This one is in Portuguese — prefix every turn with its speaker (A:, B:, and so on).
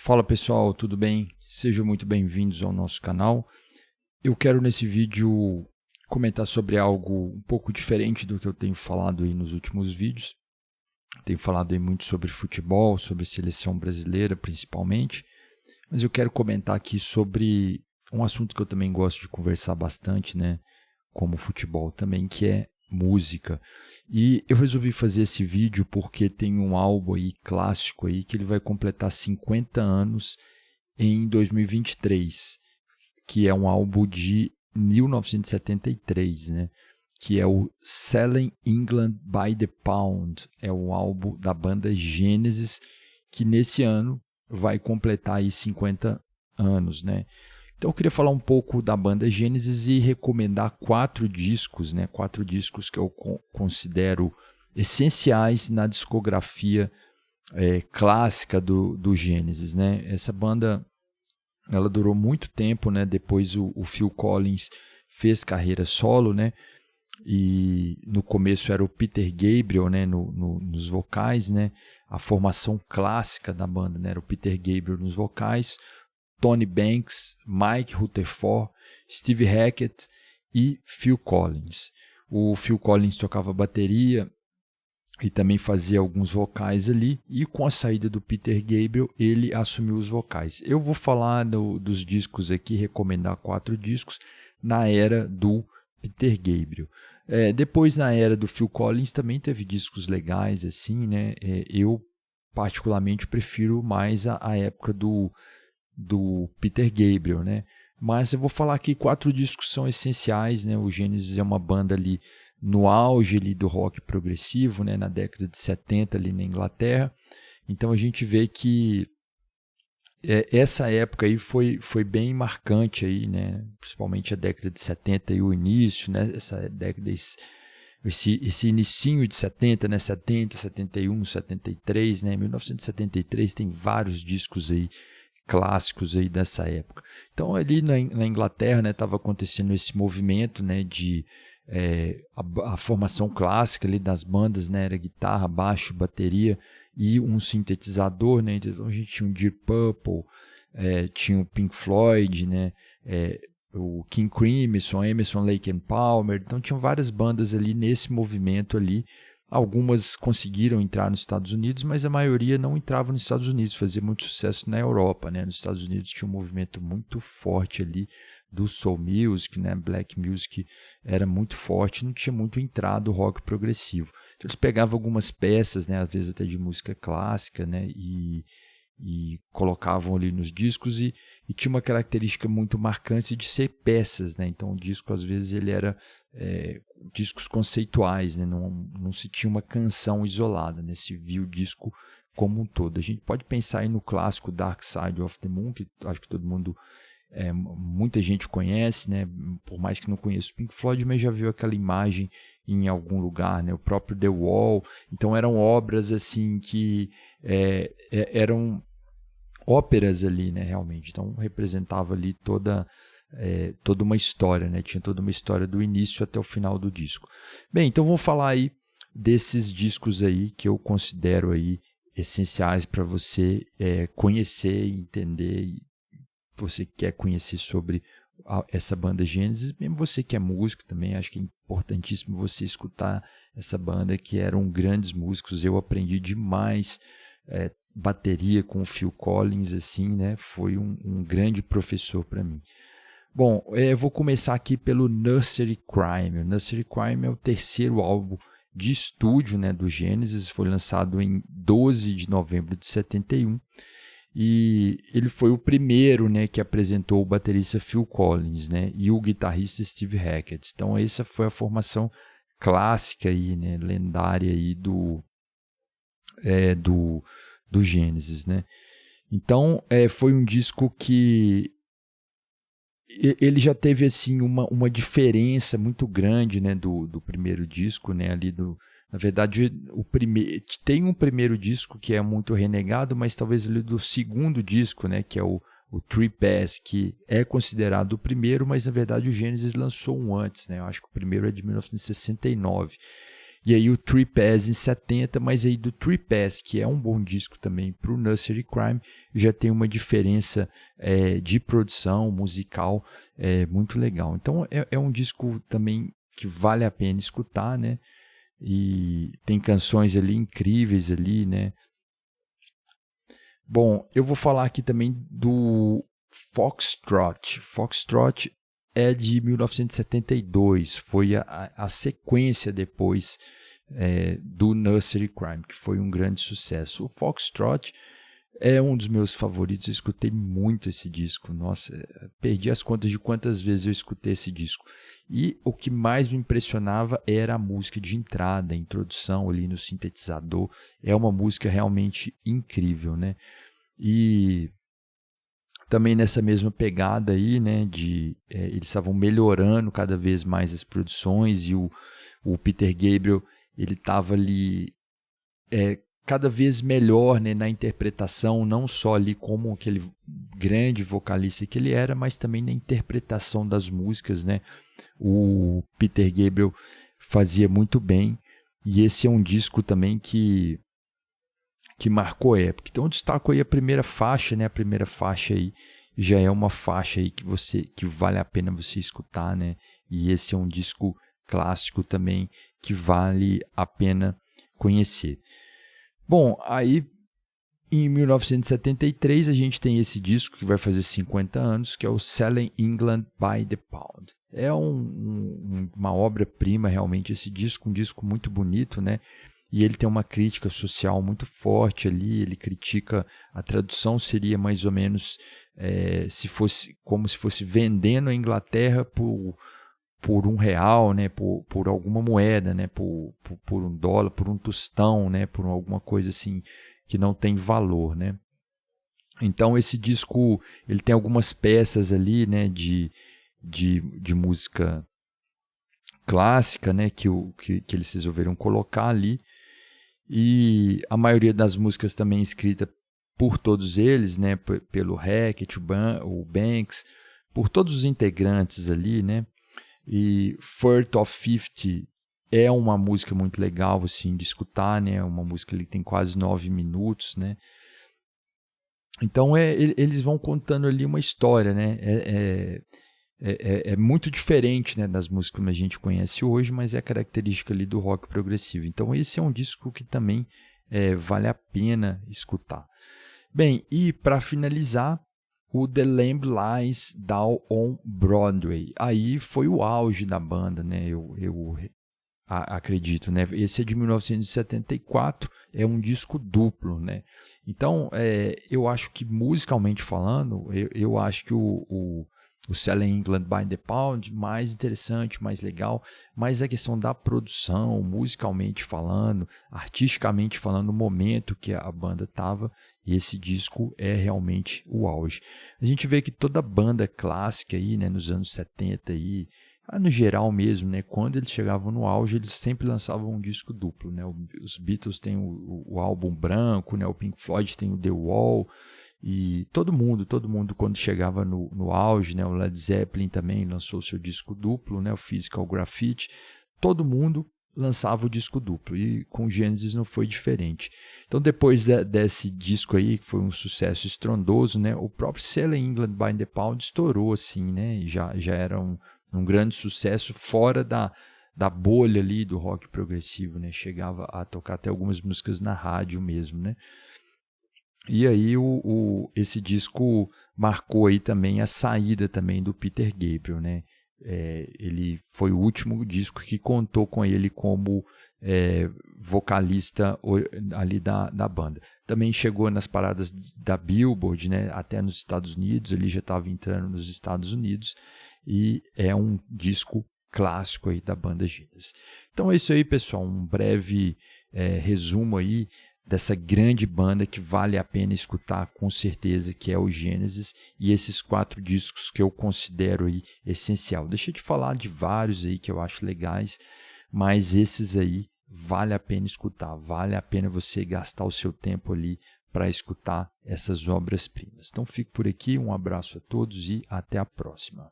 A: Fala pessoal, tudo bem? Sejam muito bem-vindos ao nosso canal. Eu quero nesse vídeo comentar sobre algo um pouco diferente do que eu tenho falado aí nos últimos vídeos. Tenho falado aí muito sobre futebol, sobre seleção brasileira principalmente, mas eu quero comentar aqui sobre um assunto que eu também gosto de conversar bastante, né, como futebol também, que é música. E eu resolvi fazer esse vídeo porque tem um álbum aí clássico aí que ele vai completar 50 anos em 2023, que é um álbum de 1973, né? Que é o Selling England by the Pound, é o álbum da banda Genesis, que nesse ano vai completar aí 50 anos, né? Então eu queria falar um pouco da banda Genesis e recomendar 4 discos, né? 4 discos que eu considero essenciais na discografia clássica do Genesis, né? Essa banda ela durou muito tempo, né? Depois o Phil Collins fez carreira solo, né? E no começo era o Peter Gabriel, né? Nos vocais, né? A formação clássica da banda, né? Era o Peter Gabriel nos vocais, Tony Banks, Mike Rutherford, Steve Hackett e Phil Collins. O Phil Collins tocava bateria e também fazia alguns vocais ali, e com a saída do Peter Gabriel, ele assumiu os vocais. Eu vou falar dos discos aqui, recomendar 4 discos, na era do Peter Gabriel. Depois, na era do Phil Collins, também teve discos legais, assim, né? Eu, particularmente, prefiro mais a época do Peter Gabriel, né? Mas eu vou falar aqui 4 discos que são essenciais, né? O Genesis é uma banda ali no auge ali do rock progressivo, né? Na década de 70 ali na Inglaterra. Então a gente vê que essa época aí foi bem marcante aí, né? Principalmente a década de 70 e o início, né? Essa década, esse inicinho de 70, né? 70, 71, 73, né? 1973 tem vários discos aí clássicos aí dessa época. Então ali na Inglaterra, né, estava acontecendo esse movimento, né, de a formação clássica ali das bandas, né, era guitarra, baixo, bateria e um sintetizador, né. Então a gente tinha o Deep Purple, tinha o Pink Floyd, né, o King Crimson, Emerson, Lake and Palmer. Então tinham várias bandas ali nesse movimento ali. Algumas conseguiram entrar nos Estados Unidos, mas a maioria não entrava nos Estados Unidos, fazia muito sucesso na Europa, né? Nos Estados Unidos tinha um movimento muito forte ali do soul music, né? Black music era muito forte, não tinha muito entrado o rock progressivo. Então eles pegavam algumas peças, né? Às vezes até de música clássica, né? E colocavam ali nos discos e tinha uma característica muito marcante de ser peças, né? Então o disco às vezes ele era discos conceituais, né? Não se tinha uma canção isolada, né? Se via o disco como um todo. A gente pode pensar aí no clássico Dark Side of the Moon, que acho que todo mundo, muita gente conhece, né? Por mais que não conheça o Pink Floyd, mas já viu aquela imagem em algum lugar, né? O próprio The Wall. Então eram obras assim que eram óperas ali, né? Realmente. Então representava ali toda uma história, né? Tinha toda uma história do início até o final do disco. Bem, então vamos falar aí desses discos aí que eu considero aí essenciais para você conhecer e entender, e você quer conhecer sobre essa banda Genesis, mesmo você que é músico também, acho que é importantíssimo você escutar essa banda, que eram grandes músicos. Eu aprendi demais bateria com o Phil Collins, assim, né? Foi um grande professor para mim. Bom, eu vou começar aqui pelo Nursery Crime. O Nursery Crime é o terceiro álbum de estúdio, né, do Genesis. Foi lançado em 12 de novembro de 71. E ele foi o primeiro, né, que apresentou o baterista Phil Collins, né, e o guitarrista Steve Hackett. Então essa foi a formação clássica aí, né, lendária aí do Genesis, né. Então foi um disco que ele já teve assim uma diferença muito grande, né, do primeiro disco, né, ali na verdade tem um primeiro disco que é muito renegado, mas talvez ele do segundo disco, né, que é o Tree Pass, que é considerado o primeiro, mas na verdade o Genesis lançou um antes, né. Eu acho que o primeiro é de 1969. E aí o Three-Pass em 70, mas aí do Three-Pass, que é um bom disco também para o Nursery Crime, já tem uma diferença de produção musical muito legal. Então é um disco também que vale a pena escutar, né? E tem canções ali incríveis ali, né? Bom, eu vou falar aqui também do Foxtrot. Foxtrot é de 1972, foi a sequência depois do Nursery Crime, que foi um grande sucesso. O Foxtrot é um dos meus favoritos, eu escutei muito esse disco, nossa, perdi as contas de quantas vezes eu escutei esse disco. E o que mais me impressionava era a música de entrada, a introdução ali no sintetizador, é uma música realmente incrível, né? E também nessa mesma pegada aí, né, eles estavam melhorando cada vez mais as produções e o Peter Gabriel, ele estava ali cada vez melhor, né, na interpretação, não só ali como aquele grande vocalista que ele era, mas também na interpretação das músicas, né, o Peter Gabriel fazia muito bem, e esse é um disco também que marcou a época. Então eu destaco aí a primeira faixa, né? A primeira faixa aí já é uma faixa aí que vale a pena você escutar, né? E esse é um disco clássico também que vale a pena conhecer. Bom, aí em 1973 a gente tem esse disco que vai fazer 50 anos, que é o Selling England by the Pound. É uma obra-prima realmente esse disco, um disco muito bonito, né? E ele tem uma crítica social muito forte ali, ele critica, a tradução seria mais ou menos como se fosse vendendo a Inglaterra por R$1, né, por alguma moeda, né, por $1, por um tostão, né, por alguma coisa assim que não tem valor, né. Então esse disco ele tem algumas peças ali, né, de música clássica, né, que eles resolveram colocar ali. E a maioria das músicas também escrita por todos eles, né, pelo Hackett, o Banks, por todos os integrantes ali, né. E First of 50 é uma música muito legal assim de escutar, né, uma música que tem quase 9 minutos, né. Então eles vão contando ali uma história, né. É muito diferente, né, das músicas que a gente conhece hoje, mas é a característica ali do rock progressivo. Então esse é um disco que também vale a pena escutar. Bem, e para finalizar, o The Lamb Lies Down on Broadway. Aí foi o auge da banda, né? Eu acredito, né? Esse é de 1974, é um disco duplo, né? Então, eu acho que musicalmente falando, eu acho que o Selling England by the Pound, mais interessante, mais legal, mas a questão da produção, musicalmente falando, artisticamente falando, no momento que a banda estava, esse disco é realmente o auge. A gente vê que toda banda clássica aí, né, nos anos 70 aí, no geral mesmo, né, quando eles chegavam no auge, eles sempre lançavam um disco duplo, né? Os Beatles têm o álbum branco, né? O Pink Floyd tem o The Wall. E todo mundo quando chegava no auge, né, o Led Zeppelin também lançou seu disco duplo, né, o Physical Graffiti, todo mundo lançava o disco duplo, e com o Genesis não foi diferente. Então depois desse disco aí, que foi um sucesso estrondoso, né, o próprio Selling England by the Pound estourou assim, né, e já era um grande sucesso fora da bolha ali do rock progressivo, né, chegava a tocar até algumas músicas na rádio mesmo, né. E aí esse disco marcou aí também a saída também do Peter Gabriel, né? Ele foi o último disco que contou com ele como vocalista ali da banda. Também chegou nas paradas da Billboard, né? Até nos Estados Unidos, ele já estava entrando nos Estados Unidos, e é um disco clássico aí da banda Genesis. Então é isso aí, pessoal, um breve resumo aí dessa grande banda que vale a pena escutar com certeza, que é o Genesis, e esses 4 discos que eu considero aí essencial. Deixa eu te falar de vários aí que eu acho legais, mas esses aí vale a pena escutar, vale a pena você gastar o seu tempo ali para escutar essas obras-primas. Então fico por aqui, um abraço a todos e até a próxima.